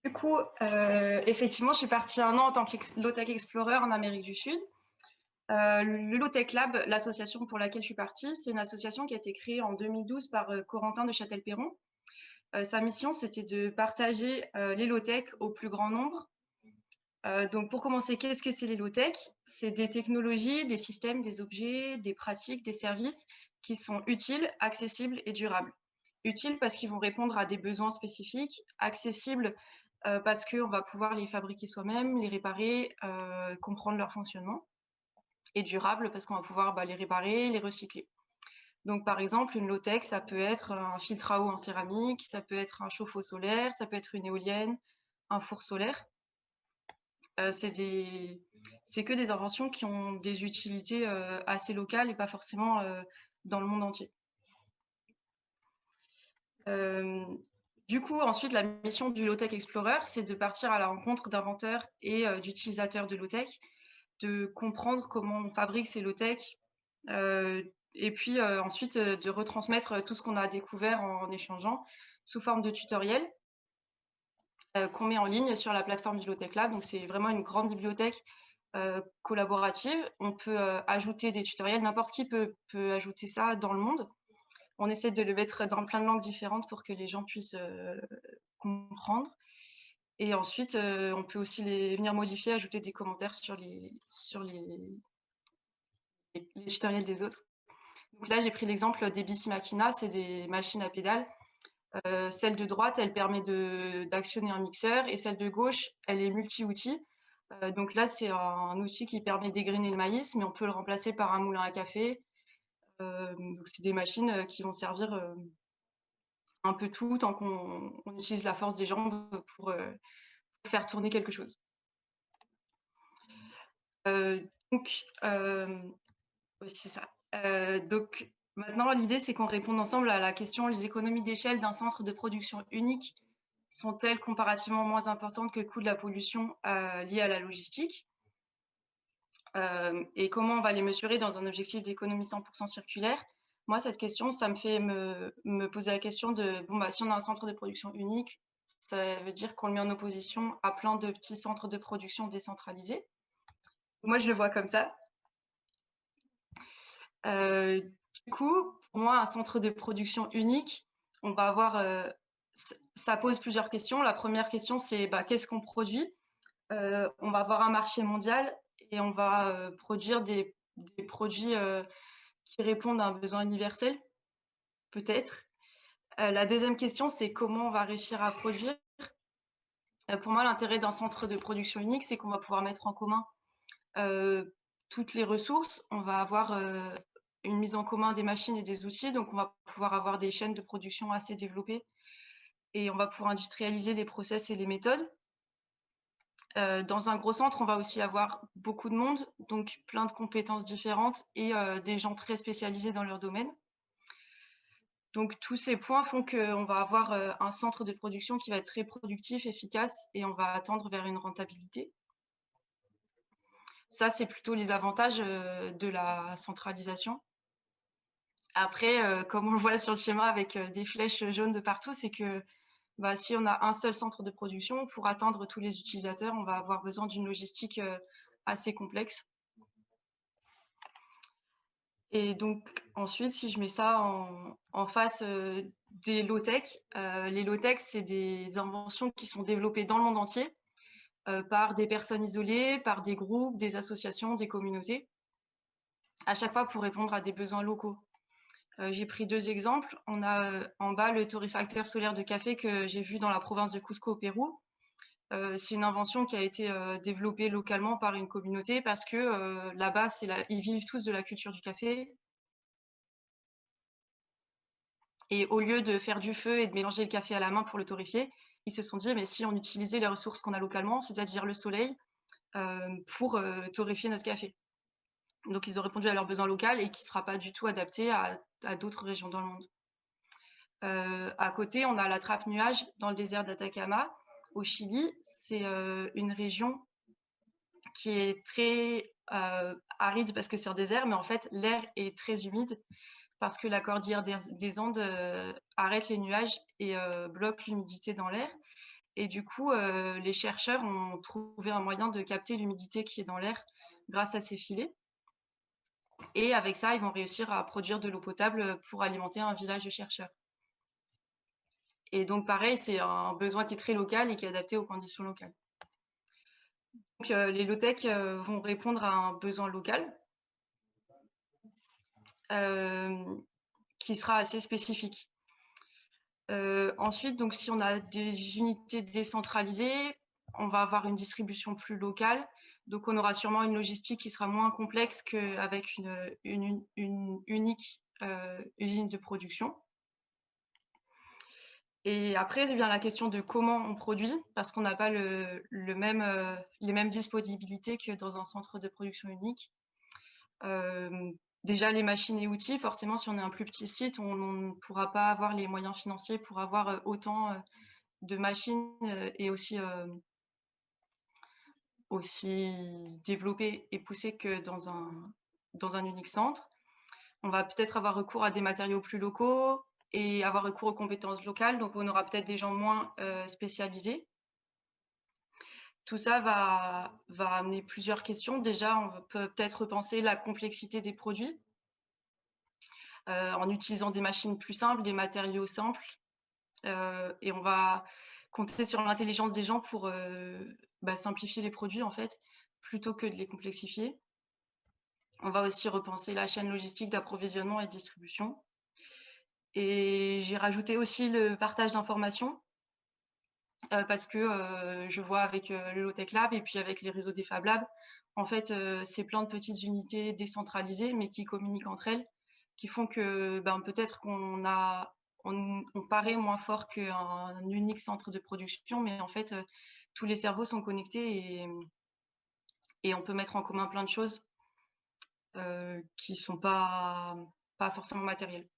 Du coup, effectivement, je suis partie 1 an en tant que low-tech explorer en Amérique du Sud. Le Low-Tech Lab, l'association pour laquelle je suis partie, c'est une association qui a été créée en 2012 par Corentin de Châtel-Perron. Sa mission, c'était de partager les low-tech au plus grand nombre. Donc, pour commencer, qu'est-ce que c'est les low-tech? C'est des technologies, des systèmes, des objets, des pratiques, des services qui sont utiles, accessibles et durables. Utiles parce qu'ils vont répondre à des besoins spécifiques, accessibles parce qu'on va pouvoir les fabriquer soi-même, les réparer, comprendre leur fonctionnement, et durables parce qu'on va pouvoir les réparer, les recycler. Donc, par exemple, une low-tech, ça peut être un filtre à eau en céramique, ça peut être un chauffe-eau solaire, ça peut être une éolienne, un four solaire. C'est que des inventions qui ont des utilités assez locales et pas forcément dans le monde entier. Du coup, ensuite, la mission du Low-Tech Explorer, c'est de partir à la rencontre d'inventeurs et d'utilisateurs de low-tech, de comprendre comment on fabrique ces low-tech, et puis ensuite de retransmettre tout ce qu'on a découvert en échangeant sous forme de tutoriels qu'on met en ligne sur la plateforme du Low-Tech Lab. Donc c'est vraiment une grande bibliothèque collaborative. On peut ajouter des tutoriels, n'importe qui peut ajouter ça dans le monde. On essaie de le mettre dans plein de langues différentes pour que les gens puissent comprendre. Et ensuite, on peut aussi venir modifier, ajouter des commentaires sur les tutoriels des autres. Donc là, j'ai pris l'exemple des Bici Machina, c'est des machines à pédales. Celle de droite, elle permet d'actionner un mixeur, et celle de gauche, elle est multi-outil. Donc là, c'est un outil qui permet d'égrainer le maïs, mais on peut le remplacer par un moulin à café. C'est des machines qui vont servir un peu tout, tant qu'on utilise la force des jambes pour faire tourner quelque chose. Donc, oui, c'est ça. Donc, maintenant, l'idée, c'est qu'on réponde ensemble à la question: les économies d'échelle d'un centre de production unique sont-elles comparativement moins importantes que le coût de la pollution lié à la logistique? Et comment on va les mesurer dans un objectif d'économie 100% circulaire? Moi, cette question, ça me fait me poser la question de, bon, si on a un centre de production unique, ça veut dire qu'on le met en opposition à plein de petits centres de production décentralisés. Moi, je le vois comme ça. Du coup, pour moi, un centre de production unique, on va avoir, ça pose plusieurs questions. La première question, c'est qu'est-ce qu'on produit? On va avoir un marché mondial et on va produire des produits qui répondent à un besoin universel, peut-être. La deuxième question, c'est comment on va réussir à produire. Pour moi, l'intérêt d'un centre de production unique, c'est qu'on va pouvoir mettre en commun toutes les ressources. On va avoir une mise en commun des machines et des outils, donc on va pouvoir avoir des chaînes de production assez développées et on va pouvoir industrialiser les process et les méthodes. Dans un gros centre, on va aussi avoir beaucoup de monde, donc plein de compétences différentes et des gens très spécialisés dans leur domaine. Donc tous ces points font qu'on va avoir un centre de production qui va être très productif, efficace, et on va tendre vers une rentabilité. Ça, c'est plutôt les avantages de la centralisation. Après, comme on le voit sur le schéma avec des flèches jaunes de partout, c'est que si on a un seul centre de production, pour atteindre tous les utilisateurs, on va avoir besoin d'une logistique assez complexe. Et donc ensuite, si je mets ça en face des low-tech, les low-tech, c'est des inventions qui sont développées dans le monde entier par des personnes isolées, par des groupes, des associations, des communautés, à chaque fois pour répondre à des besoins locaux. J'ai pris 2 exemples. On a en bas le torréfacteur solaire de café que j'ai vu dans la province de Cusco au Pérou. C'est une invention qui a été développée localement par une communauté parce que là-bas, ils vivent tous de la culture du café. Et au lieu de faire du feu et de mélanger le café à la main pour le torréfier, ils se sont dit: mais si on utilisait les ressources qu'on a localement, c'est-à-dire le soleil, pour torréfier notre café. Donc ils ont répondu à leurs besoins locaux et qui ne sera pas du tout adapté à d'autres régions dans le monde. À côté, on a la trappe nuage dans le désert d'Atacama, au Chili. C'est une région qui est très aride parce que c'est un désert, mais en fait, l'air est très humide parce que la cordillère des Andes arrête les nuages et bloque l'humidité dans l'air. Et du coup, les chercheurs ont trouvé un moyen de capter l'humidité qui est dans l'air grâce à ces filets. Et avec ça, ils vont réussir à produire de l'eau potable pour alimenter un village de chercheurs. Et donc pareil, c'est un besoin qui est très local et qui est adapté aux conditions locales. Donc les low-tech vont répondre à un besoin local qui sera assez spécifique. Ensuite, donc si on a des unités décentralisées, on va avoir une distribution plus locale. Donc on aura sûrement une logistique qui sera moins complexe qu'avec une unique usine de production. Et après vient la question de comment on produit, parce qu'on n'a pas les mêmes disponibilités que dans un centre de production unique. Déjà les machines et outils, forcément si on est un plus petit site, on ne pourra pas avoir les moyens financiers pour avoir autant de machines et aussi développées et poussées que dans un unique centre. On va peut-être avoir recours à des matériaux plus locaux et avoir recours aux compétences locales, donc on aura peut-être des gens moins spécialisés. Tout ça va amener plusieurs questions. Déjà, on peut peut-être repenser la complexité des produits en utilisant des machines plus simples, des matériaux simples, et on va compter sur l'intelligence des gens pour simplifier les produits en fait, plutôt que de les complexifier. On va aussi repenser la chaîne logistique d'approvisionnement et de distribution. Et j'ai rajouté aussi le partage d'informations parce que je vois avec le Low-Tech Lab et puis avec les réseaux des Fab Labs, en fait, c'est plein de petites unités décentralisées, mais qui communiquent entre elles, qui font que peut-être on paraît moins fort qu'un unique centre de production, mais en fait, tous les cerveaux sont connectés et on peut mettre en commun plein de choses qui sont pas forcément matérielles.